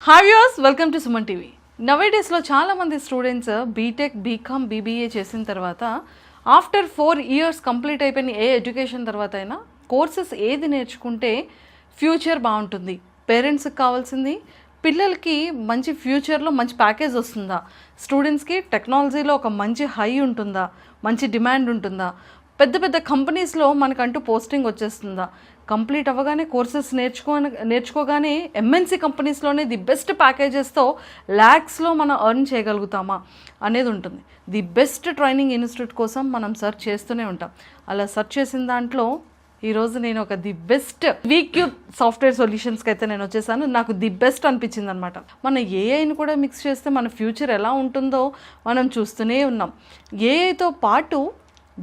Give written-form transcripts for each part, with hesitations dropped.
Hi viewers, welcome to Suman TV. నవేడేస్లో చాలామంది students BTech, BCom, BBA చేసిన తర్వాత ఆఫ్టర్ 4 years కంప్లీట్ అయిపోయిన ఏ ఎడ్యుకేషన్ తర్వాత అయినా కోర్సెస్ ఏది నేర్చుకుంటే ఫ్యూచర్ బాగుంటుంది, పేరెంట్స్కి కావాల్సింది పిల్లలకి మంచి ఫ్యూచర్లో మంచి ప్యాకేజ్ వస్తుందా, స్టూడెంట్స్కి టెక్నాలజీలో ఒక మంచి హై ఉంటుందా, మంచి డిమాండ్ ఉంటుందా, పెద్ద పెద్ద కంపెనీస్లో మనకంటూ పోస్టింగ్ వచ్చేస్తుందా, కంప్లీట్ అవ్వగానే కోర్సెస్ నేర్చుకోగానే ఎంఎన్సీ కంపెనీస్లోనే ది బెస్ట్ ప్యాకేజెస్తో ల్యాక్స్లో మనం ఎర్న్ చేయగలుగుతామా అనేది ఉంటుంది. ది బెస్ట్ ట్రైనింగ్ ఇన్స్టిట్యూట్ కోసం మనం సెర్చ్ చేస్తూనే ఉంటాం. అలా సెర్చ్ చేసిన దాంట్లో ఈరోజు నేను ఒక ది బెస్ట్ వీక్యూబ్ సాఫ్ట్వేర్ సొల్యూషన్స్కి అయితే నేను వచ్చేసాను. నాకు ది బెస్ట్ అనిపించింది అనమాట. మన ఏఐని కూడా మిక్స్ చేస్తే మన ఫ్యూచర్ ఎలా ఉంటుందో మనం చూస్తూనే ఉన్నాం. ఏఐతో పాటు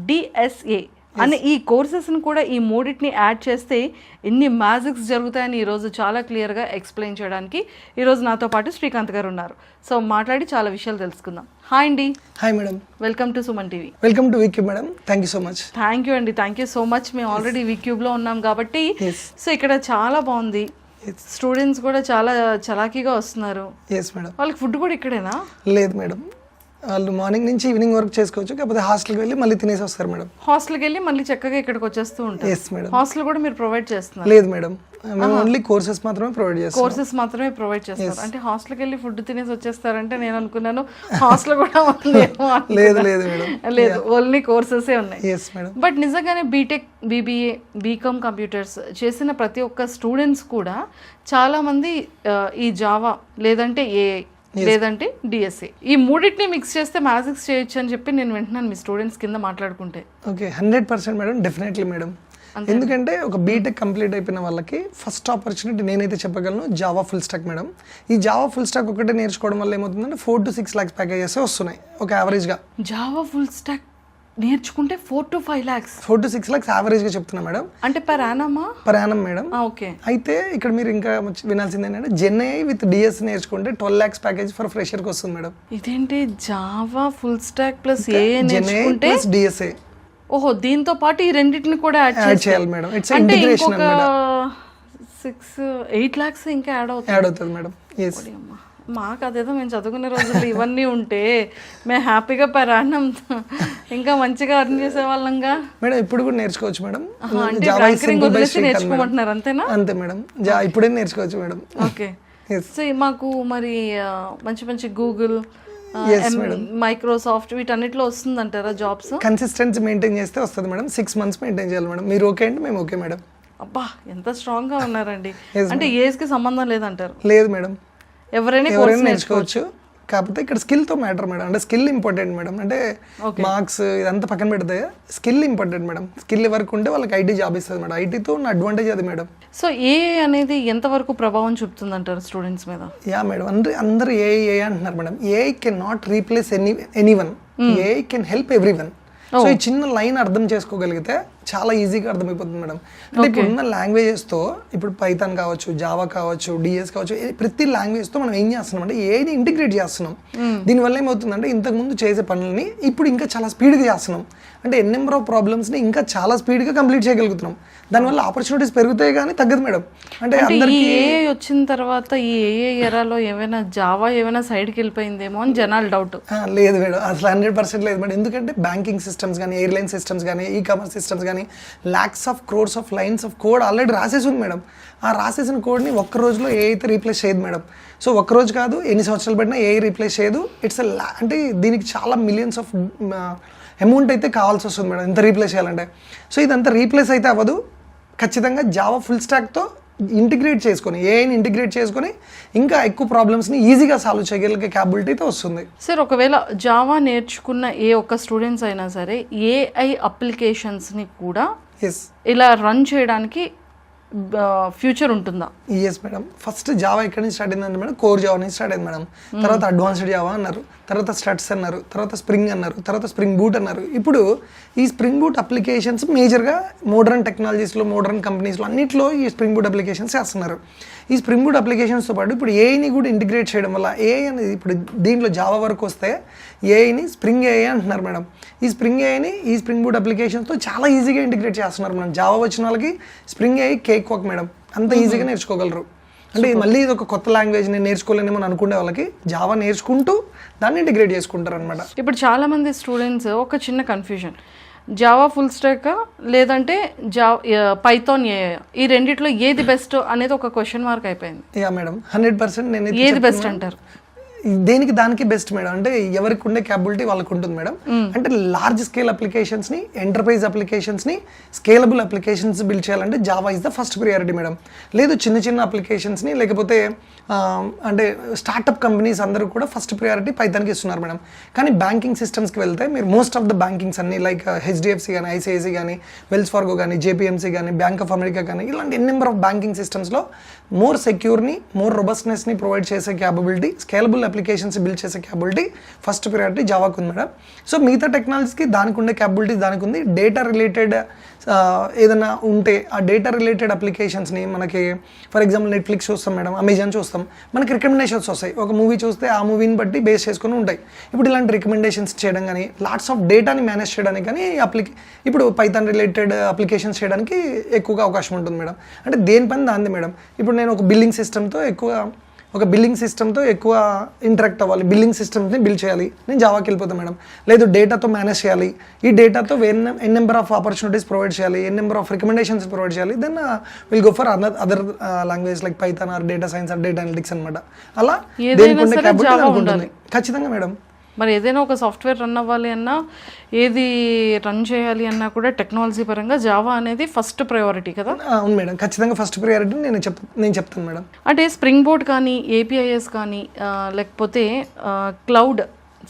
డిఎస్ఏ అనే ఈ కోర్సెస్ని కూడా ఈ మూడింటిని యాడ్ చేస్తే ఎన్ని మ్యాజిక్స్ జరుగుతాయని ఈరోజు చాలా క్లియర్గా ఎక్స్ప్లెయిన్ చేయడానికి ఈరోజు నాతో పాటు శ్రీకాంత్ గారు ఉన్నారు. సో మాట్లాడి చాలా విషయాలు తెలుసుకుందాం. హాయ్ అండి. Hi madam. Welcome to Suman TV. Welcome to V Cube madam. Thank you so much. Thank you అండి. Thank you so much. మేము ఆల్రెడీ వీక్యూబ్లో ఉన్నాం కాబట్టి సో ఇక్కడ చాలా బాగుంది. స్టూడెంట్స్ కూడా చాలా చలాకీగా వస్తున్నారు. Yes madam. వాళ్ళకి ఫుడ్ కూడా ఇక్కడేనా? లేదు మేడం, వాళ్ళు మార్నింగ్ నుంచి ఈవినింగ్ వరకు చేసుకోవచ్చు, కాకపోతే హాస్టల్కి వెళ్ళి మళ్ళీ తినేసి వస్తారు మేడం. హాస్టల్కి వెళ్ళి మళ్ళీ చక్కగా ఇక్కడికి వచ్చేస్తూ ఉంటారు. Yes madam. హాస్టల్ కూడా మీరు ప్రొవైడ్ చేస్తున్నారు? లేదు మేడం, మేము ఓన్లీ కోర్సెస్ మాత్రమే ప్రొవైడ్ చేస్తాం. కోర్సెస్ మాత్రమే ప్రొవైడ్ చేస్తారు. అంటే హాస్టల్కి వెళ్ళి ఫుడ్ తినేసి వచ్చేస్తారంటే నేను అనుకున్నాను హాస్టల్ కూడా ఉందేమో. లేదు లేదు మేడం, లేదు, ఓన్లీ కోర్సెసే ఉన్నాయి. Yes madam. బట్ నిజంగానే బీటెక్, బీబీఏ, బీకామ్ కంప్యూటర్స్ చేసిన ప్రతి ఒక్క స్టూడెంట్స్ కూడా చాలామంది ఈ జావా లేదంటే ఏఐ లేదంటే డిఎస్ఏ ఈ మూడింటిని మిక్స్ చేస్తే మ్యాజిక్స్ చేయొచ్చు అని చెప్పి నేను వింటున్నాను మీ స్టూడెంట్స్ కింద మాట్లాడుకుంటే. Okay, 100% madam, definitely madam. ఎందుకంటే ఒక బీటెక్ కంప్లీట్ అయిపోయిన వాళ్ళకి ఫస్ట్ ఆపర్చునిటీ నేనైతే చెప్పగలను జావా ఫుల్ స్టాక్ మేడం. ఈ జావా ఫుల్ స్టాక్ ఒకటే నేర్చుకోవడం వల్ల ఏమవుతుందంటే 4 to 6 lakhs ప్యాకేజెస్ వస్తున్నాయి ఒక యావరేజ్గా. జావా ఫుల్ స్టాక్ నేర్చుకుంటే 4 to 5 lakhs 4 to 6 lakhs యావరేజ్గా చెప్తున్నా మేడం. అంటే పర్ యానమా? Per annum madam. ఓకే. అయితే ఇక్కడ మీరు ఇంకా వినాల్సింది ఏంటంటే జెన్ఐ విత్ డిఎస్ నేర్చుకుంటే 12 lakhs ప్యాకేజ్ ఫర్ ఫ్రెషర్కి వస్తుంది మేడం. ఇదేంటి Java full stock plus AI నేర్చుకుంటే డిఎస్ఏ? ఓహో, దీంతో పాటు ఈ రెండింటిని కూడా యాడ్ చేయాలి మేడం. ఇట్స్ ఇంటిగ్రేషన్ అన్నమాట. 6-8 lakhs ఇంకా యాడ్ అవుతుంది మేడం. ఎస్. మాకు అదేదో మేము చదువుకునే రోజుల్లో ఇవన్నీ ఉంటే మేము హ్యాపీగా పరాణం ఇంకా మంచిగా అర్న్ చేసేవాళ్ళంగా. మేడం ఇప్పుడు కూడా నేర్చుకోవచ్చు మేడం. నేర్చుకోమంటున్నారు అంతేనా? అంతే మేడం, ఇప్పుడే నేర్చుకోవచ్చు మేడం. ఓకే. సో మాకు మరి మంచి మంచి గూగుల్, మైక్రోసాఫ్ట్ వీటన్నిటిలో వస్తుంది అంటారా జాబ్స్? కన్సిస్టెన్సీ మెయింటైన్ చేస్తే వస్తుంది మేడం. 6 months మెయింటైన్ చేయాలి మేడం. మీరు ఓకే అంటే మేము ఓకే మేడం. అబ్బా, ఎంత స్ట్రాంగ్ గా ఉన్నారండి. అంటే ఏజ్ కి సంబంధం లేదంటారు? లేదు మేడం, ఎవరైనా నేర్చుకోవచ్చు. కాకపోతే ఇక్కడ స్కిల్తో మ్యాటర్ మేడం. అంటే స్కిల్ ఇంపార్టెంట్ మేడం. అంటే మార్క్స్ ఇదంతా పక్కన పెడితే స్కిల్ ఇంపార్టెంట్ మేడం. స్కిల్ వరకు ఉంటే వాళ్ళకి ఐటీ జాబ్ ఇస్తుంది మేడం. ఐటీతో ఉన్న అడ్వాంటేజ్ అది మేడం. సో ఏఐ అనేది ఎంతవరకు ప్రభావం చూపుతుంది అంటారు స్టూడెంట్స్ మీద? యా మేడం, అందరూ ఏఐ అంటున్నారు madam. AI can not replace anyone. AI can help everyone. So ఈ చిన్న లైన్ అర్థం చేసుకోగలిగితే చాలా ఈజీగా అర్థమైపోతుంది మేడం. అంటే ఇప్పుడు ఉన్న లాంగ్వేజెస్తో, ఇప్పుడు పైథాన్ కావచ్చు, జావా కావచ్చు, డిఎస్ కావచ్చు, ప్రతి లాంగ్వేజ్తో మనం ఏం చేస్తున్నాం అంటే ఏఐని ఇంటిగ్రేట్ చేస్తున్నాం. దీనివల్ల ఏమవుతుందంటే ఇంతకుముందు చేసే పనులని ఇప్పుడు ఇంకా చాలా స్పీడ్గా చేస్తున్నాం. అంటే నెంబర్ ఆఫ్ ప్రాబ్లమ్స్ని ఇంకా చాలా స్పీడ్గా కంప్లీట్ చేయగలుగుతున్నాం. దానివల్ల ఆపర్చునిటీస్ పెరుగుతాయి కానీ తగ్గదు మేడం. అంటే అందరికీ ఏఐ వచ్చిన తర్వాత ఈ ఏఐ ఎరాలో ఏమైనా జావా ఏమైనా సైడ్కి వెళ్ళిపోయిందేమో అని జనాలు డౌట్. లేదు మేడం, అసలు 100% లేదు మేడం. ఎందుకంటే బ్యాంకింగ్ సిస్టమ్స్ కానీ, ఎయిర్లైన్ సిస్టమ్స్ కానీ, ఈ కామర్స్ సిస్టమ్స్ కానీ lakhs of crores of lines of code already రాసేసి ఉంది మేడం. ఆ రాసేసిన కోడ్ని ఒక్క రోజులో ఏ అయితే రీప్లేస్ చేయదు మేడం. సో ఒక్క రోజు కాదు, ఎన్ని సంవత్సరాలు పడినా ఏ రీప్లేస్ చేయదు. ఇట్స్ అంటే దీనికి చాలా మిలియన్స్ ఆఫ్ అమౌంట్ అయితే కావాల్సి వస్తుంది మేడం ఇంత రీప్లేస్ చేయాలంటే. సో ఇదంతా రీప్లేస్ అయితే అవ్వదు. ఖచ్చితంగా జావా ఫుల్ స్టాక్తో ఇంటిగ్రేట్ చేసుకొని, ఏఐని ఇంటిగ్రేట్ చేసుకొని ఇంకా ఎక్కువ ప్రాబ్లమ్స్ని ఈజీగా సాల్వ్ చేయగలిగే క్యాపబిలిటీ అయితే వస్తుంది. సార్, ఒకవేళ జావా నేర్చుకున్న ఏ ఒక్క స్టూడెంట్స్ అయినా సరే ఏఐ అప్లికేషన్స్ని కూడా ఇలా రన్ చేయడానికి ఫ్యూచర్ ఉంటుందా? Yes madam. ఫస్ట్ జావా ఎక్కడి నుంచి స్టార్ట్ అయిందంటే మేడం, కోర్ జావా నుంచి స్టార్ట్ అయింది మేడం. తర్వాత అడ్వాన్స్డ్ జావా అన్నారు, తర్వాత స్టడ్స్ అన్నారు, తర్వాత స్ప్రింగ్ అన్నారు, తర్వాత స్ప్రింగ్ బూట్ అన్నారు. ఇప్పుడు ఈ స్ప్రింగ్ బూట్ అప్లికేషన్స్ మేజర్గా మోడర్న్ టెక్నాలజీస్లో, మోడర్న్ కంపెనీస్లో అన్నింటిలో ఈ స్ప్రింగ్ బూట్ అప్లికేషన్స్ చేస్తున్నారు. ఈ స్ప్రింగ్ బూట్ అప్లికేషన్స్తో పాటు ఇప్పుడు ఏఐని కూడా ఇంటిగ్రేట్ చేయడం వల్ల ఏఐ అనేది ఇప్పుడు దీంట్లో జావా వరకు వస్తే ఏఐని స్ప్రింగ్ ఏఐ అంటున్నారు మేడం. ఈ స్ప్రింగ్ ఏఐని ఈ స్ప్రింగ్ బూట్ అప్లికేషన్స్తో చాలా ఈజీగా ఇంటిగ్రేట్ చేస్తున్నారు మేడం. జావా వచ్చిన వాళ్ళకి spring AI cake walk madam, అంత ఈజీగా నేర్చుకోగలరు. అంటే మళ్ళీ ఇది ఒక కొత్త లాంగ్వేజ్ నేను నేర్చుకోలేనేమో అని అనుకునే వాళ్ళకి జావా నేర్చుకుంటూ దాన్ని ఇంటిగ్రేట్ చేసుకుంటారు అనమాట. ఇప్పుడు చాలా మంది స్టూడెంట్స్ ఒక చిన్న కన్ఫ్యూజన్, జావా ఫుల్ స్టాక్ లేదంటే పైథాన్ ఏ, ఈ రెండిట్లో ఏది బెస్ట్ అనేది ఒక క్వశ్చన్ మార్క్ అయిపోయింది. యా మేడం, 100% నేను ఏది బెస్ట్ అంటారు? దేనికి దానికి బెస్ట్ మేడం. అంటే ఎవరికి ఉండే క్యాపబిలిటీ వాళ్ళకు ఉంటుంది మేడం. అంటే లార్జ్ స్కేల్ అప్లికేషన్స్ ని, ఎంటర్ప్రైజ్ అప్లికేషన్స్ ని, స్కేలబుల్ అప్లికేషన్స్ బిల్డ్ చేయాలంటే Java is the first priority madam. లేదు చిన్న చిన్న అప్లికేషన్స్ ని, లేకపోతే అంటే స్టార్ట్అప్ కంపెనీస్ అందరూ కూడా ఫస్ట్ ప్రియారిటీ పైథాన్కి ఇస్తున్నారు మేడం. కానీ బ్యాంకింగ్ సిస్టమ్స్కి వెళ్తే మీరు మోస్ట్ ఆఫ్ ద బ్యాంకింగ్స్ అన్ని లైక్ హెచ్డిఎఫ్సి కానీ, ఐసిఐసి కానీ, వెల్స్ ఫార్గో కానీ, జేపీఎంసీ కానీ, బ్యాంక్ ఆఫ్ అమెరికా కానీ, ఇలాంటి నెంబర్ ఆఫ్ బ్యాంకింగ్ సిస్టమ్స్లో మోర్ సెక్యూర్ని, మోర్ రొబస్ట్నెస్ని ప్రొవైడ్ చేసే క్యాపబిలిటీ, స్కేలబుల్ అప్లికేషన్స్ బిల్డ్ చేసే క్యాపబిలిటీ ఫస్ట్ ప్రియారిటీ జావాకు ఉంది మేడం. సో మిగతా టెక్నాలజీస్కి దానికి ఉండే క్యాపబిలిటీ దానికి ఉంది. డేటా రిలేటెడ్ ఏదైనా ఉంటే ఆ డేటా రిలేటెడ్ అప్లికేషన్స్ని మనకి ఫర్ ఎగ్జాంపుల్ నెట్ఫ్లిక్స్ చూస్తాం మేడం, అమెజాన్ చూస్తాం, మనకి రికమెండేషన్స్ వస్తాయి. ఒక మూవీ చూస్తే ఆ మూవీని బట్టి బేస్ చేసుకుని ఉంటాయి. ఇప్పుడు ఇలాంటి రికమెండేషన్స్ చేయడం కానీ, లాట్స్ ఆఫ్ డేటాని మేనేజ్ చేయడానికి కానీ ఇప్పుడు పైథాన్ రిలేటెడ్ అప్లికేషన్స్ చేయడానికి ఎక్కువగా అవకాశం ఉంటుంది మేడం. అంటే దేని పని దాంది మేడం. ఇప్పుడు నేను ఒక బిల్లింగ్ సిస్టమ్తో ఎక్కువ ఇంటరాక్ట్ అవ్వాలి, బిల్లింగ్ సిస్టమ్స్ని బిల్డ్ చేయాలి, నేను జావాకి వెళ్ళిపోతాను మేడం. లేదు డేటాతో మేనేజ్ చేయాలి, ఈ డేటాతో N number of opportunities provide చేయాలి, N number of recommendations provide చేయాలి, then will go for other language like Python or data science or data analytics అనమాట. అలా దేనికి ఉండే క్యాపబిలిటీ ఉంటుంది ఖచ్చితంగా మేడం. మరి ఏదైనా ఒక సాఫ్ట్వేర్ రన్ అవ్వాలి అన్నా, ఏది రన్ చేయాలి అన్నా కూడా టెక్నాలజీ పరంగా జావా అనేది ఫస్ట్ ప్రయారిటీ కదా? అవును మేడం, ఖచ్చితంగా ఫస్ట్ ప్రయారిటీ నేను చెప్తాను మేడం. అంటే స్ప్రింగ్ బోర్డ్ కానీ, ఏపీఐఎస్ కానీ, లేకపోతే క్లౌడ్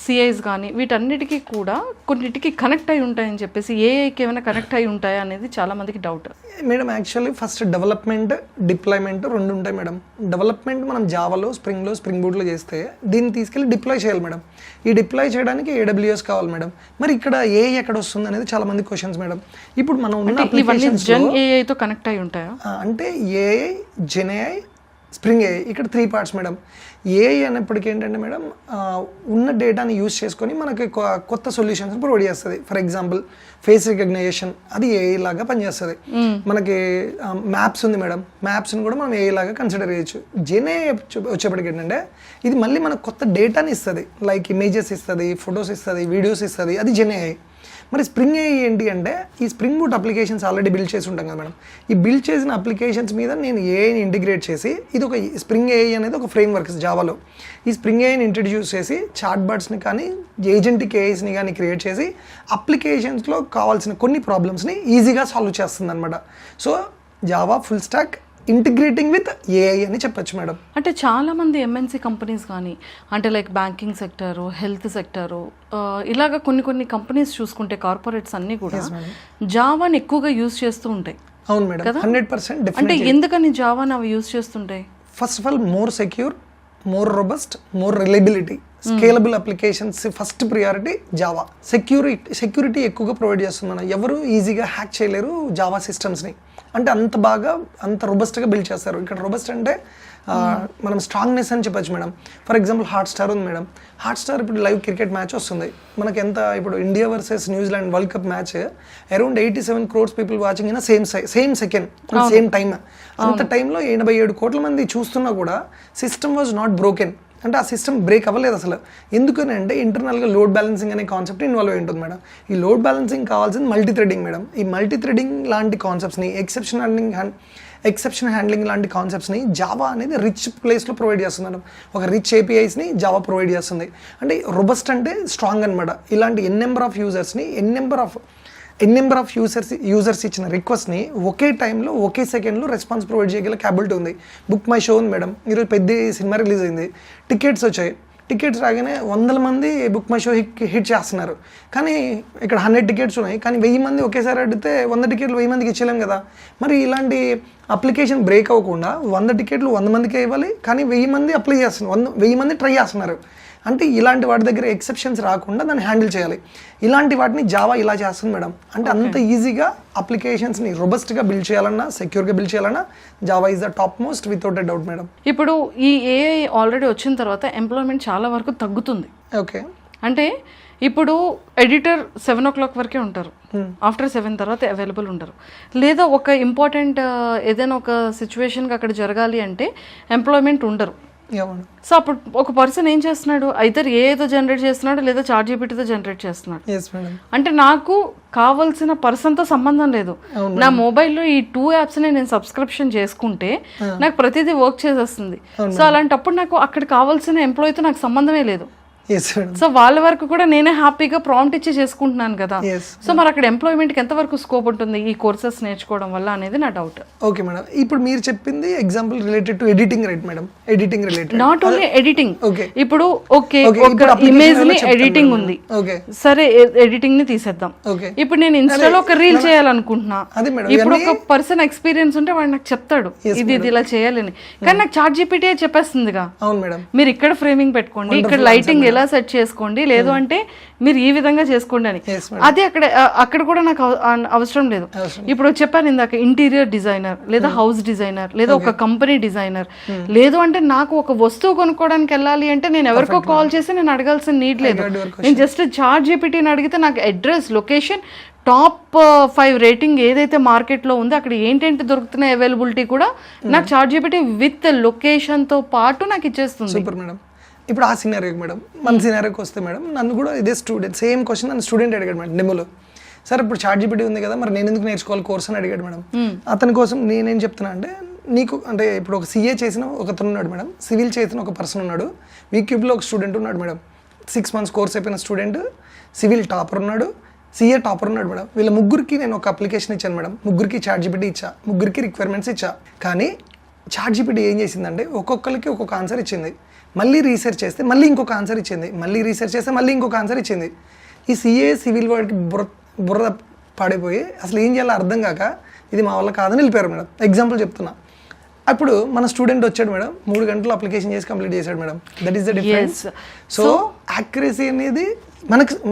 సిఐస్ కానీ, వీటన్నిటికీ కూడా కొన్నిటికి కనెక్ట్ అయి ఉంటాయని చెప్పేసి, ఏఐకి ఏమైనా కనెక్ట్ అయి ఉంటాయా అనేది చాలా మందికి doubt madam. Actually first development, deployment రెండు ఉంటాయి మేడం. డెవలప్మెంట్ మనం జావాలో, స్ప్రింగ్ బోర్డ్లో చేస్తే దీన్ని తీసుకెళ్ళి డిప్లాయ్ చేయాలి మేడం. ఈ డిప్లాయ్ చేయడానికి AWS కావాలి మేడం. మరి ఇక్కడ ఏఐ ఎక్కడ వస్తుంది అనేది చాలా మంది క్వశ్చన్స్ మేడం. ఇప్పుడు మనం ఉన్న అప్లికేషన్స్ జెన్ ఏఐతో కనెక్ట్ అయి ఉంటాయా అంటే AI, Gen AI, Spring AI, ఇక్కడ 3 పార్ట్స్ మేడం. ఏఐ అనేప్పటికీ ఏంటంటే మేడం, ఉన్న డేటాని యూజ్ చేసుకొని మనకి కొత్త సొల్యూషన్స్ ప్రొవైడ్ చేస్తుంది. ఫర్ ఎగ్జాంపుల్ ఫేస్ రికగ్నిషన్, అది ఏఐ లాగా పనిచేస్తుంది. మనకి మ్యాప్స్ ఉంది మేడం, మ్యాప్స్ని కూడా మనం ఏఐ లాగా కన్సిడర్ చేయొచ్చు. జెన్ఏ వచ్చేప్పటికి ఏంటంటే ఇది మళ్ళీ మనకు కొత్త డేటాని ఇస్తుంది, లైక్ ఇమేజెస్ ఇస్తుంది, ఫొటోస్ ఇస్తుంది, వీడియోస్ ఇస్తుంది, అది జెన్ఏఐ. మరి స్ప్రింగ్ ఏఐ ఏంటి అంటే ఈ spring boot applications already build చేసి ఉంటాం కదా మేడం. ఈ బిల్డ్ చేసిన అప్లికేషన్స్ మీద నేను ఏఐని ఇంటిగ్రేట్ చేసి, ఇది ఒక స్ప్రింగ్ ఏఐ అనేది ఒక ఫ్రేమ్ వర్క్ జావాలో. ఈ స్ప్రింగ్ ఏఐని ఇంట్రడ్యూస్ చేసి చాట్ బర్డ్స్ని కానీ, ఏజెంటిక్ ఏఐస్ని కానీ క్రియేట్ చేసి అప్లికేషన్స్లో కావాల్సిన కొన్ని ప్రాబ్లమ్స్ని ఈజీగా సాల్వ్ చేస్తుంది అనమాట. So Java full stock integrating with AI అని చెప్పొచ్చు మేడం. అంటే చాలామంది ఎంఎన్సీ కంపెనీస్ కానీ, అంటే like banking sector, health sector, ఇలాగ కొన్ని కంపెనీస్ చూసుకుంటే కార్పొరేట్స్ అన్నీ కూడా జావాని ఎక్కువగా యూజ్ చేస్తూ ఉంటాయి. అవును మేడం, 100%. అంటే ఎందుకని జావాని అవి యూజ్ చేస్తుంటాయి? First of all more secure, more robust, more reliability, scalable applications first priority Java. Security ఎక్కువగా ప్రొవైడ్ చేస్తుంది మనం. ఎవరు ఈజీగా హ్యాక్ చేయలేరు జావా సిస్టమ్స్ని. అంటే అంత బాగా, అంత రొబస్ట్గా బిల్డ్ చేస్తారు. ఇక్కడ రొబస్ట్ అంటే మనం స్ట్రాంగ్నెస్ అని చెప్పచ్చు మేడం. ఫర్ ఎగ్జాంపుల్ హాట్స్టార్ ఉంది మేడం. హాట్స్టార్ ఇప్పుడు లైవ్ క్రికెట్ మ్యాచ్ వస్తుంది మనకి. ఎంత ఇప్పుడు India versus New Zealand world cup match around 87 crores people watching in same second, same time. అంత టైంలో 87 కోట్ల మంది చూస్తున్నా కూడా సిస్టమ్ వాజ్ నాట్ బ్రోకెన్. అంటే ఆ సిస్టమ్ బ్రేక్ అవ్వలేదు అసలు. ఎందుకని అంటే ఇంటర్నల్గా లోడ్ బ్యాలెన్సింగ్ అనే కాన్సెప్ట్ ఇన్వాల్వ్ అయి ఉంటుంది మేడం. ఈ లోడ్ బ్యాలెన్సింగ్ కావాల్సింది మల్టీ థ్రెడింగ్ మేడం. ఈ మల్టీ థ్రెడింగ్ లాంటి కాన్సెప్ట్స్ని, ఎక్సెప్షన్ హ్యాండ్లింగ్ లాంటి కాన్సెప్ట్స్ని జావా అనేది రిచ్ ప్లేస్లో ప్రొవైడ్ చేస్తుంది మేడం. ఒక రిచ్ ఏపీఐస్ని జావా ప్రొవైడ్ చేస్తుంది. అంటే రొబస్ట్ అంటే స్ట్రాంగ్ అనమాట. ఇలాంటి ఎన్ నెంబర్ ఆఫ్ యూజర్స్ని, ఎన్ నెంబర్ ఆఫ్ యూజర్స్ ఇచ్చిన రిక్వెస్ట్ని ఒకే టైంలో, ఒకే సెకండ్లో రెస్పాన్స్ ప్రొవైడ్ చేయగల క్యాపబిలిటీ ఉంది. బుక్ మై షో ఉంది మేడం. ఈరోజు పెద్ద సినిమా రిలీజ్ అయింది, టికెట్స్ వచ్చాయి. టికెట్స్ రాగానే 100 మంది బుక్ మై షో హిట్ చేస్తున్నారు. కానీ ఇక్కడ 100 టికెట్స్ ఉన్నాయి, కానీ 1000 మంది ఒకేసారి అడిగితే 100 టికెట్లు 1000 మందికి ఇచ్చేలేం కదా. మరి ఇలాంటి అప్లికేషన్ బ్రేక్ అవ్వకుండా 100 టికెట్లు 100 మందికే ఇవ్వాలి, కానీ 1000 మంది అప్లై చేస్తున్నారు, 1000 మంది ట్రై చేస్తున్నారు. అంటే ఇలాంటి వాటి దగ్గర ఎక్సెప్షన్స్ రాకుండా దాన్ని హ్యాండిల్ చేయాలి. ఇలాంటి వాటిని జావా ఇలా చేస్తుంది మేడం. అంటే అంత ఈజీగా అప్లికేషన్స్ని రొబస్ట్గా బిల్డ్ చేయాలన్నా, సెక్యూర్గా బిల్డ్ చేయాలన్నా Java is the top most without a doubt madam. ఇప్పుడు ఈ ఏఐ ఆల్రెడీ వచ్చిన తర్వాత ఎంప్లాయ్మెంట్ చాలా వరకు తగ్గుతుంది. ఓకే. అంటే ఇప్పుడు ఎడిటర్ 7 o'clock వరకే ఉంటారు, ఆఫ్టర్ 7 తర్వాత అవైలబుల్ ఉండరు. లేదా ఒక ఇంపార్టెంట్ ఏదైనా ఒక సిచ్యువేషన్కి అక్కడ జరగాలి అంటే ఎంప్లాయ్మెంట్ ఉండరు. సో అప్పుడు ఒక పర్సన్ ఏం చేస్తున్నాడు, ఐదర్ ఏదో జనరేట్ చేస్తున్నాడు లేదా ChatGPTతో జనరేట్ చేస్తున్నాడు. అంటే నాకు కావాల్సిన పర్సన్తో సంబంధం లేదు. నా మొబైల్లో ఈ 2 యాప్స్ని నేను సబ్స్క్రిప్షన్ చేసుకుంటే నాకు ప్రతిదీ వర్క్ చేసేస్తుంది. సో అలాంటప్పుడు నాకు అక్కడ కావాల్సిన ఎంప్లాయీతో నాకు సంబంధమే లేదు. సో వాళ్ళ వరకు కూడా నేనే హ్యాపీగా ప్రాంప్ట్ ఇచ్చి చేసుకుంటున్నాను కదా. సో మరి అక్కడ ఎంప్లాయ్మెంట్కి ఎంతవరకు స్కోప్ ఉంటుంది ఈ కోర్సెస్ నేర్చుకోవడం వల్ల అనేది నా డౌట్. ఓకే మేడం, ఇప్పుడు మీరు చెప్పింది example related to editing, right madam? Editing related, not only editing. Okay, ఇప్పుడు ఓకే ఒక ఇమేజ్ ని ఎడిటింగ్ ఉంది, సరే ఎడిటింగ్ ని తీసేద్దాం. ఇప్పుడు నేను ఇన్స్టాలో ఒక రీల్ చేయాలనుకుంటున్నా, ఇప్పుడు ఒక పర్సన్ ఎక్స్పీరియన్స్ ఉంటే వాడు నాకు చెప్తాడు ఇది ఇలా చేయాలని, కానీ నాకు ChatGPT చెప్పేస్తుందిగా, అవును మేడం మీరు ఇక్కడ ఫ్రేమింగ్ పెట్టుకోండి, ఇక్కడ లైటింగ్ ఎలా సెట్ చేసుకోండి, లేదు అంటే మీరు ఈ విధంగా చేసుకోండి అని. అదే అక్కడ కూడా నాకు అవసరం లేదు. ఇప్పుడు చెప్పాను ఇందాక, ఇంటీరియర్ డిజైనర్ లేదా హౌస్ డిజైనర్ లేదా ఒక కంపెనీ డిజైనర్, లేదు అంటే నాకు ఒక వస్తువు కొనుక్కోవడానికి వెళ్ళాలి అంటే నేను ఎవరికో కాల్ చేసి నేను అడగాల్సిన నీడ్ లేదు. నేను జస్ట్ ChatGPTని అడిగితే నాకు అడ్రస్, లొకేషన్, టాప్ 5 రేటింగ్ ఏదైతే మార్కెట్లో ఉందో అక్కడ ఏంటంటే దొరుకుతున్నాయి అవైలబిలిటీ కూడా నాకు ChatGPT విత్ లొకేషన్తో పాటు నాకు ఇచ్చేస్తుంది. Super madam. ఇప్పుడు ఆ సినారియోకి మేడం, మన సినారియోకి వస్తే మేడం, నన్ను కూడా ఇదే స్టూడెంట్ సేమ్ క్వశ్చన్ నన్ను స్టూడెంట్ అడిగాడు మేడం డెమోలో. సార్ ఇప్పుడు ChatGPT ఉంది కదా, మరి నేను ఎందుకు నేర్చుకోవాలి కోర్స్ అని అడిగాడు మేడం. అతని కోసం నేనేం చెప్తున్నా అంటే, నీకు అంటే ఇప్పుడు ఒక CA చేసిన ఒకతను ఉన్నాడు మేడం, సివిల్ చేసిన ఒక పర్సన్ ఉన్నాడు, వీక్యూబ్లో ఒక స్టూడెంట్ ఉన్నాడు మేడం, 6 months కోర్స్ అయిపోయిన స్టూడెంట్, సివిల్ టాపర్ ఉన్నాడు, CA టాపర్ ఉన్నాడు మేడం. వీళ్ళ ముగ్గురికి నేను ఒక అప్లికేషన్ ఇచ్చాను మేడం, ముగ్గురికి ChatGPT ఇచ్చా, ముగ్గురికి రిక్వైర్మెంట్స్ ఇచ్చా. కానీ ChatGPT ఏం చేసిందంటే ఒక్కొక్కరికి ఒక్కొక్క ఆన్సర్ ఇచ్చింది, మళ్ళీ రీసెర్చ్ చేస్తే మళ్ళీ ఇంకొక ఆన్సర్ ఇచ్చింది, మళ్ళీ రీసెర్చ్ చేస్తే మళ్ళీ ఇంకొక ఆన్సర్ ఇచ్చింది. ఈ CA సివిల్ వాడికి బుర్ర పడిపోయి అసలు ఏం చేయాలో అర్థం కాక ఇది మా వల్ల కాదని వెళ్ళిపోయారు మేడం. ఎగ్జాంపుల్ చెప్తున్నా. అప్పుడు మన స్టూడెంట్ వచ్చాడు మేడం, 3 గంటలు అప్లికేషన్ చేసి కంప్లీట్ చేశాడు madam. That is the difference. So accuracy అనేది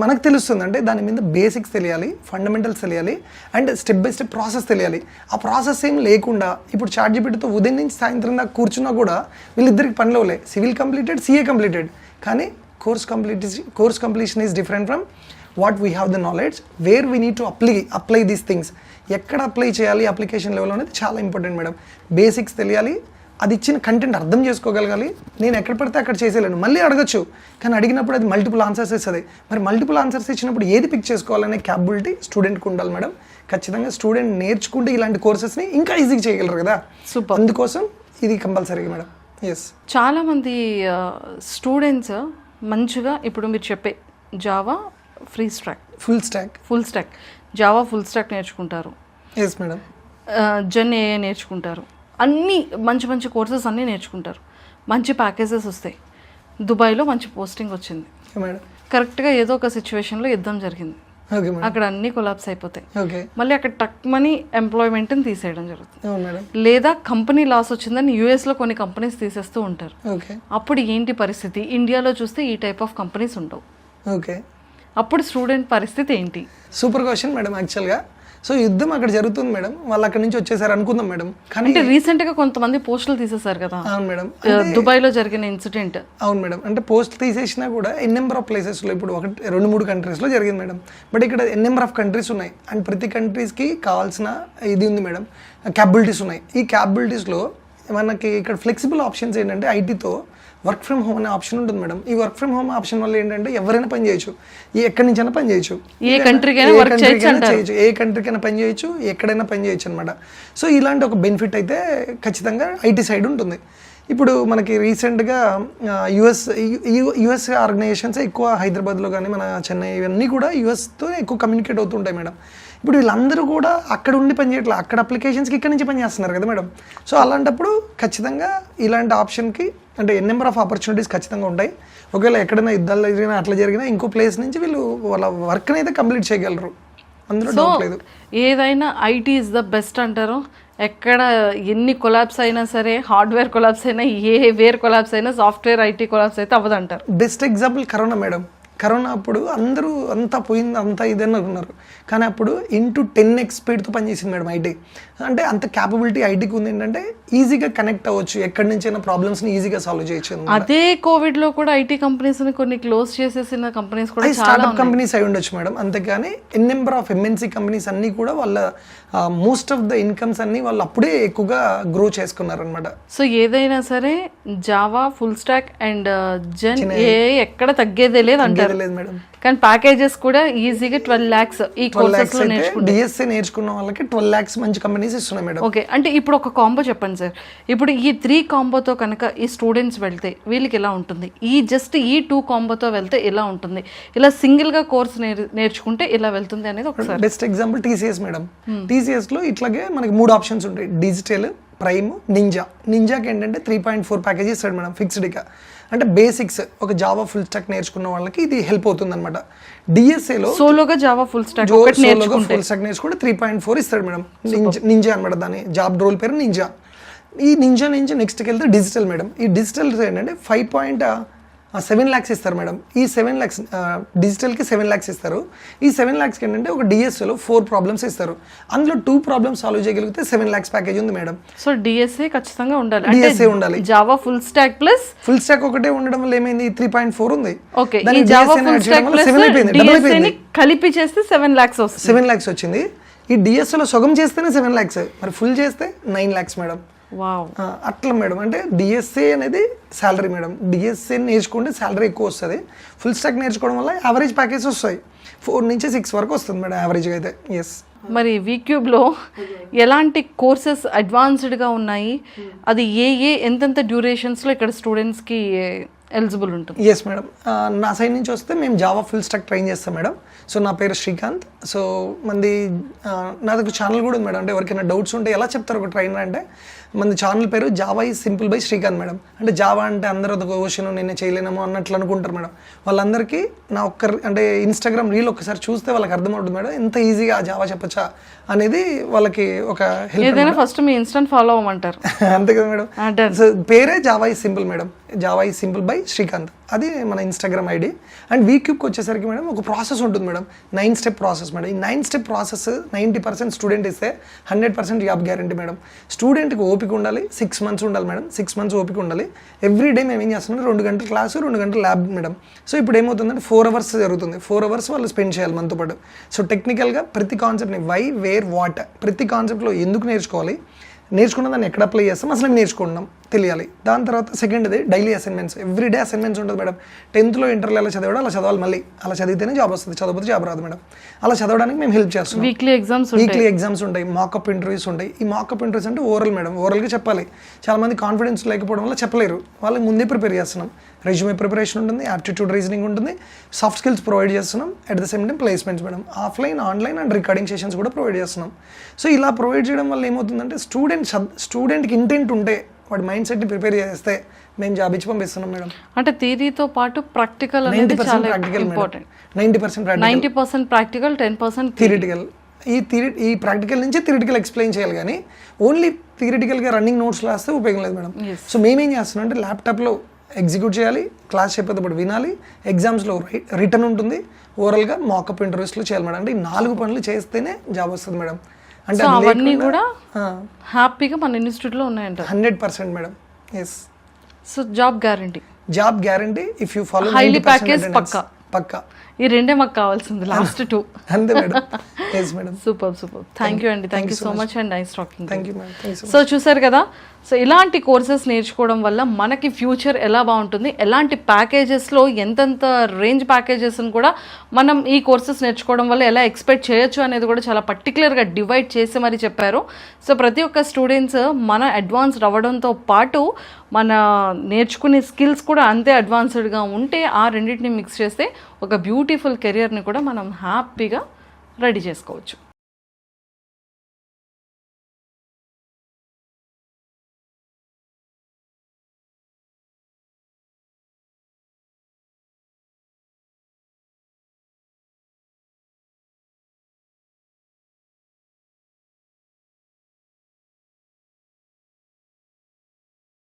మనకు తెలుస్తుంది, అంటే దాని మీద బేసిక్స్ తెలియాలి, ఫండమెంటల్స్ తెలియాలి, and step by step process తెలియాలి. ఆ ప్రాసెస్ ఏం లేకుండా ఇప్పుడు ChatGPTతో ఉదయం నుంచి సాయంత్రం దాకా కూర్చున్నా కూడా వీళ్ళిద్దరికి పనిలో లే, సివిల్ కంప్లీటెడ్, CA కంప్లీటెడ్, కానీ course completion is different from what we have the knowledge where we need to apply these things. ఎక్కడ అప్లై చేయాలి అప్లికేషన్ లెవెల్ అనేది చాలా ఇంపార్టెంట్ మేడం. బేసిక్స్ తెలియాలి, అది ఇచ్చిన కంటెంట్ అర్థం చేసుకోగలగాలి. నేను ఎక్కడ పడితే అక్కడ చేసేలేను, మళ్ళీ అడగచ్చు, కానీ అడిగినప్పుడు అది మల్టిపుల్ ఆన్సర్స్ ఇస్తుంది. మరి మల్టిపుల్ ఆన్సర్స్ ఇచ్చినప్పుడు ఏది పిక్ చేసుకోవాలనే క్యాపబిలిటీ స్టూడెంట్కి ఉండాలి మేడం. ఖచ్చితంగా స్టూడెంట్ నేర్చుకుంటే ఇలాంటి కోర్సెస్ని ఇంకా ఈజీగా చేయగలరు కదా. సూపర్, అందుకోసం ఇది కంపల్సరీ మేడం. ఎస్, చాలామంది స్టూడెంట్స్ మంచిగా ఇప్పుడు మీరు చెప్పే Java full stack Java full stack నేర్చుకుంటారు. Yes madam. జెన్ ఏఐ నేర్చుకుంటారు, అన్నీ మంచి మంచి కోర్సెస్ అన్నీ నేర్చుకుంటారు, మంచి ప్యాకేజెస్ వస్తాయి. దుబాయ్లో మంచి పోస్టింగ్ వచ్చింది మేడం, కరెక్ట్గా ఏదో ఒక సిచ్యువేషన్లో యుద్ధం జరిగింది, అక్కడ అన్ని కొలాప్స్ అయిపోతాయి, మళ్ళీ అక్కడ టక్మని ఎంప్లాయ్మెంట్ని తీసేయడం జరుగుతుంది. లేదా కంపెనీ లాస్ వచ్చిందని యూఎస్లో కొన్ని కంపెనీస్ తీసేస్తూ ఉంటారు. అప్పుడు ఏంటి పరిస్థితి? ఇండియాలో చూస్తే ఈ టైప్ ఆఫ్ కంపెనీస్ ఉండవు. అప్పుడు స్టూడెంట్ పరిస్థితి ఏంటి? Super question madam. యాక్చువల్గా సో యుద్ధం అక్కడ జరుగుతుంది మేడం, వాళ్ళు అక్కడ నుంచి వచ్చేసారు అనుకుందాం మేడం. కానీ అంటే రీసెంట్గా కొంతమంది పోస్టులు తీసేశారు కదా. అవును మేడం, దుబాయ్లో జరిగిన ఇన్సిడెంట్. అవును మేడం, అంటే పోస్ట్ తీసేసినా కూడా నెంబర్ ఆఫ్ ప్లేసెస్లో ఇప్పుడు 1-2-3 కంట్రీస్లో జరిగింది మేడం. బట్ ఇక్కడ నెంబర్ ఆఫ్ కంట్రీస్ ఉన్నాయి, అండ్ ప్రతి కంట్రీస్కి కావాల్సిన ఇది ఉంది మేడం, క్యాపబిలిటీస్ ఉన్నాయి. ఈ క్యాపబిలిటీస్లో మనకి ఇక్కడ ఫ్లెక్సిబుల్ ఆప్షన్స్ ఏంటంటే ఐటీతో వర్క్ ఫ్రమ్ హోమ్ అనే ఆప్షన్ ఉంటుంది మేడం. ఈ వర్క్ ఫ్రమ్ హోమ్ ఆప్షన్ వల్ల ఏంటంటే ఎవరైనా పని చేయొచ్చు, ఎక్కడి నుంచైనా పని చేయొచ్చు, ఏ కంట్రీకైనా పని చేయొచ్చు, ఎక్కడైనా పని చేయొచ్చు అనమాట. సో ఇలాంటి ఒక బెనిఫిట్ అయితే ఖచ్చితంగా ఐటీ సైడ్ ఉంటుంది. ఇప్పుడు మనకి రీసెంట్గా యుఎస్ ఆర్గనైజేషన్స్ ఎక్కువ హైదరాబాద్లో కానీ మన చెన్నై ఇవన్నీ కూడా యుఎస్తో ఎక్కువ కమ్యూనికేట్ అవుతుంటాయి మేడం. ఇప్పుడు వీళ్ళందరూ కూడా అక్కడ ఉండి పని చేయట్లేదు, అక్కడ అప్లికేషన్స్కి ఇక్కడ నుంచి పని చేస్తున్నారు కదా మేడం. సో అలాంటప్పుడు ఖచ్చితంగా ఇలాంటి ఆప్షన్కి అంటే నెంబర్ ఆఫ్ ఆపర్చునిటీస్ ఖచ్చితంగా ఉంటాయి. ఒకవేళ ఎక్కడైనా యుద్ధాలు జరిగినా అట్లా జరిగినా ఇంకో ప్లేస్ నుంచి వీళ్ళు వాళ్ళ వర్క్ని అయితే కంప్లీట్ చేయగలరు, అందులో డౌట్ లేదు. ఏదైనా ఐటీ ఇస్ ద బెస్ట్ అంటారు. ఎక్కడ ఎన్ని కొలాప్స్ అయినా సరే, హార్డ్వేర్ కొలాప్స్ అయినా, ఏ వేర్ కొలాప్స్ అయినా, సాఫ్ట్వేర్ ఐటీ కొలాప్స్ అయితే అవ్వదంటారు. Best example Corona madam. Corona అప్పుడు అందరూ అంతా పోయింది, అంతా ఇదని అనుకున్నారు, కానీ అప్పుడు 10x స్పీడ్తో పనిచేసింది మేడం ఐటీ. అంటే అంత క్యాపబిలిటీ ఐటీకి ఉంది. ఏంటంటే ఈజీగా కనెక్ట్ అవ్వచ్చు, ఎక్కడి నుంచైనా ప్రాబ్లమ్స్ని ఈజీగా సాల్వ్ చేయొచ్చు. అదే కోవిడ్ లో కూడా ఐటీ కంపెనీస్ కొన్ని క్లోజ్ చేసేసిన కంపెనీస్ కూడా చాలా స్టార్ట్అప్ కంపెనీస్ అయి ఉండొచ్చు మేడం. అంతేగాని నెంబర్ ఆఫ్ ఎంఎన్సీ కంపెనీస్ అన్ని కూడా వాళ్ళ మోస్ట్ ఆఫ్ ద ఇన్కమ్స్ అన్ని వాళ్ళు అప్పుడే ఎక్కువగా గ్రో చేసుకున్నారు అనమాట. సో ఏదైనా సరే జావా, ఫుల్ స్టాక్ అండ్ జెన్ ఏ ఎక్కడ తగ్గేదే లేదు అంటారు మేడం. కానీ ప్యాకేజెస్ కూడా ఈజీగా 12 lakhs ఈ కోర్సెస్ లో నేర్చుకుంటే డిఎస్సీ నేర్చుకున్న వాళ్ళకి 12 lakhs మంచి కంపెనీస్ ఇస్తున్నాయి మేడం. ఓకే, అంటే ఇప్పుడు ఒక కాంబో చెప్పండి సార్. ఇప్పుడు ఈ 3 కాంబోతో కనుక ఈ స్టూడెంట్స్ వెళ్తే వీళ్ళకి ఎలా ఉంటుంది, ఈ 2 కాంబోతో వెళ్తే ఎలా ఉంటుంది, ఇలా సింగిల్ గా కోర్స్ నేర్చుకుంటే ఎలా వెళ్తుంది అనేది ఒకసారి. Best example TCS madam. TCS లో ఇట్లాగే మనకి 3 ఆప్షన్స్ ఉంటాయి, డిజిటల్, ప్రైమ్, నింజాకి ఏంటంటే 3.4 ప్యాకేజ్ ఇస్తాడు మేడం ఫిక్స్డ్గా. అంటే బేసిక్స్ ఒక జావా ఫుల్ స్టాక్ నేర్చుకున్న వాళ్ళకి ఇది హెల్ప్ అవుతుంది అనమాట. డిఎస్ఏలో సోలోగా Java full stock full stock నేర్చుకుంటే 3.4 ఇస్తాడు మేడం. నింజా అనమాట, దాని జాబ్ రోల్ పేరు నింజా. ఈ నింజా నుంచి నెక్స్ట్కి వెళ్తే డిజిటల్ మేడం. ఈ డిజిటల్ ఏంటంటే 5.7 lakhs ఇస్తారు మేడం. ఈ 7 lakhs డిజిటల్కి 7 lakhs ఇస్తారు. ఈ 7 lakhsకి ఏంటంటే ఒక డిఎస్ఏలో 4 ప్రాబ్లమ్స్ ఇస్తారు. అందులో 2 ప్రాబ్లమ్స్ సాల్వ్ చేయగలిగితే 7 lakhs ప్యాకేజ్ ఉంది మేడం. సో డిఎస్ఏ ఖచ్చితంగా ఉండాలి, డిఎస్ఏ ఉండాలి. Java full stock plus full stock ఒకటే ఉండడం వల్ల ఏమైంది 3.4 ఉంది. ఓకే, ఈ Java full stock plus DSA ని కలిపి చేస్తే 7 lakhs వస్తుంది. 7 lakhs వచ్చింది. ఈ డిఎస్ఏలో సగం చేస్తేనే 7 lakhs, మరి ఫుల్ చేస్తే 9 lakhs మేడం. వావ్, అట్లా మేడం. అంటే డిఎస్ఏ అనేది శాలరీ మేడం. డిఎస్ఏ నేర్చుకుంటే శాలరీ ఎక్కువ వస్తుంది. ఫుల్ స్టాక్ నేర్చుకోవడం వల్ల యావరేజ్ ప్యాకేజ్ వస్తాయి, 4 నుంచి 6 వరకు వస్తుంది మేడం యావరేజ్గా అయితే. ఎస్. మరి వీక్యూబ్లో ఎలాంటి కోర్సెస్ అడ్వాన్స్డ్గా ఉన్నాయి, అది ఎంతెంత డ్యూరేషన్స్లో ఇక్కడ స్టూడెంట్స్కి ఎలిజిబుల్ ఉంటుంది? ఎస్ మేడం, నా సైడ్ నుంచి వస్తే మేము జావా ఫుల్ స్టాక్ ట్రైన్ చేస్తాం మేడం. సో నా పేరు శ్రీకాంత్. సో మంది నా దగ్గర ఛానల్ కూడా ఉంది మేడం. అంటే ఎవరికైనా డౌట్స్ ఉంటే ఎలా చెప్తారు ఒక ట్రైనర్ అంటే, మన ఛానల్ పేరు Java is simple by Srikanth madam. అంటే జావా అంటే అందరూ ఒక క్వశ్చన్ నేనే చేయలేనేమో అన్నట్లు అనుకుంటారు మేడం. వాళ్ళందరికీ నా అంటే ఇన్స్టాగ్రామ్ రీల్ ఒకసారి చూస్తే వాళ్ళకి అర్థమవుతుంది మేడం ఎంత ఈజీగా జావా చెప్పచ్చా అనేది వాళ్ళకి ఒక హెల్ప్. ఏదైనా ఫస్ట్ మీ ఇన్స్టాని ఫాలో అవ్వమంటారు అంతే కదా మేడం. సో పేరే Java is simple madam. Java is simple by Srikanth, అది మన ఇన్స్టాగ్రామ్ ఐడి. అండ్ వీక్యూబ్కి వచ్చేసరికి మేడం ఒక ప్రాసెస్ ఉంటుంది మేడం, 9 step ప్రాసెస్ మేడం. ఈ 9 step ప్రాసెస్ 90% స్టూడెంట్ ఇస్తే 100% జాబ్ గ్యారంటీ మేడం. స్టూడెంట్కి ఓపిక ఉండాలి, 6 months ఉండాలి మేడం. 6 months ఓపిక ఉండాలి. ఎవ్రీ డే మేము ఏం చేస్తున్నాం, 2 గంటల క్లాసు, 2 గంటల ల్యాబ్ మేడం. సో ఇప్పుడు ఏమవుతుందంటే 4 hours జరుగుతుంది. 4 hours వాళ్ళు స్పెండ్ చేయాలి మనతో పాటు. సో టెక్నికల్గా ప్రతి కాన్సెప్ట్ని వై, వేర్, వాట్, ప్రతి కాన్సెప్ట్లో ఎందుకు నేర్చుకోవాలి, నేర్చుకున్న దాన్ని ఎక్కడ అప్లై చేస్తాం, అసలు మేము నేర్చుకుంటున్నాం తెలియాలి. దాని తర్వాత సెకండ్ది daily assignments. Every day assignments ఉంటుంది మేడం. 10th ఇంటర్లో ఎలా చదివాడో అలా చదవాలి, మళ్ళీ అలా చదివితేనే జాబ్ వస్తుంది, చదవకపోతే జాబ్ రాదు మేడం. అలా చదవడానికి మేము హెల్ప్ చేస్తాం. వీక్లీ ఎగ్జామ్స్ ఉంటాయి, మాకప్ ఇంటర్వ్యూస్ ఉంటాయి. ఈ మాకప్ ఇంటర్వ్యూస్ అంటే ఓరల్ మేడం, ఓరల్గా చెప్పాలి. చాలామంది కాన్ఫిడెన్స్ లేకపోవడం వల్ల చెప్పలేరు, వాళ్ళకి ముందే ప్రిపేర్ చేస్తున్నాం. రెజ్యూమే ప్రిపరేషన్ ఉంటుంది, యాప్టిట్యూడ్ రీజనింగ్ ఉంటుంది, సాఫ్ట్ స్కిల్స్ ప్రొవైడ్ చేస్తున్నాం. At the same time placements madam, offline, online and recording sessions కూడా ప్రొవైడ్ చేస్తున్నాం. సో ఇలా ప్రొవైడ్ చేయడం వల్ల ఏమవుతుందంటే స్టూడెంట్కి ఇంటెంట్ ఉంటే వాడి మైండ్ సెట్ని ప్రిపేర్ చేస్తే మేము జాబ్ ఇచ్చి పంపిస్తున్నాం మేడం. అంటే థియరీతో పాటు ప్రాక్టికల్ అనేది చాలా ఇంపార్టెంట్. 90% practical, 10% theoretical. ఈ ప్రాక్టికల్ నుంచి థియరిటికల్ ఎక్స్ప్లెయిన్ చేయాలి, కానీ ఓన్లీ థియరిటికల్గా రన్నింగ్ నోట్స్ రాస్తే ఉపయోగం లేదు మేడం. సో మేమేం చేస్తున్నాం అంటే ల్యాప్టాప్లో ఎగ్జిక్యూట్ చేయాలి, క్లాస్ చెప్పేటప్పుడు వినాలి, ఎగ్జామ్స్లో రిటర్న్ ఉంటుంది, ఓవరాల్గా మాకప్ ఇంటర్వ్యూస్లో చేయాలి మేడం. అంటే ఈ 4 పనులు చేస్తేనే జాబ్ వస్తుంది మేడం. అంటే అవన్నీ కూడా హ్యాపీగా మన ఇన్స్టిట్యూట్లో ఉన్నాయంట. 100% madam. Yes. So job guarantee if you follow highly package పక్కా. ఈ రెండే మాకు కావాల్సింది, లాస్ట్ 2 అంతే madam. Yes madam. Super. Thank you అండి, thank you so much and nice talking. Thank you madam. So చూసారు కదా, సో ఇలాంటి కోర్సెస్ నేర్చుకోవడం వల్ల మనకి ఫ్యూచర్ ఎలా బాగుంటుంది, ఎలాంటి ప్యాకేజెస్లో ఎంతెంత రేంజ్ ప్యాకేజెస్ని కూడా మనం ఈ కోర్సెస్ నేర్చుకోవడం వల్ల ఎలా ఎక్స్పెక్ట్ చేయొచ్చు అనేది కూడా చాలా పర్టికులర్గా డివైడ్ చేసి మరి చెప్పారు. సో ప్రతి ఒక్క స్టూడెంట్స్ మన అడ్వాన్స్డ్ అవ్వడంతో పాటు మన నేర్చుకునే స్కిల్స్ కూడా అంతే అడ్వాన్స్డ్గా ఉంటే ఆ రెండింటిని మిక్స్ చేస్తే ఒక బ్యూటిఫుల్ కెరియర్ని కూడా మనం హ్యాపీగా రెడీ చేసుకోవచ్చు.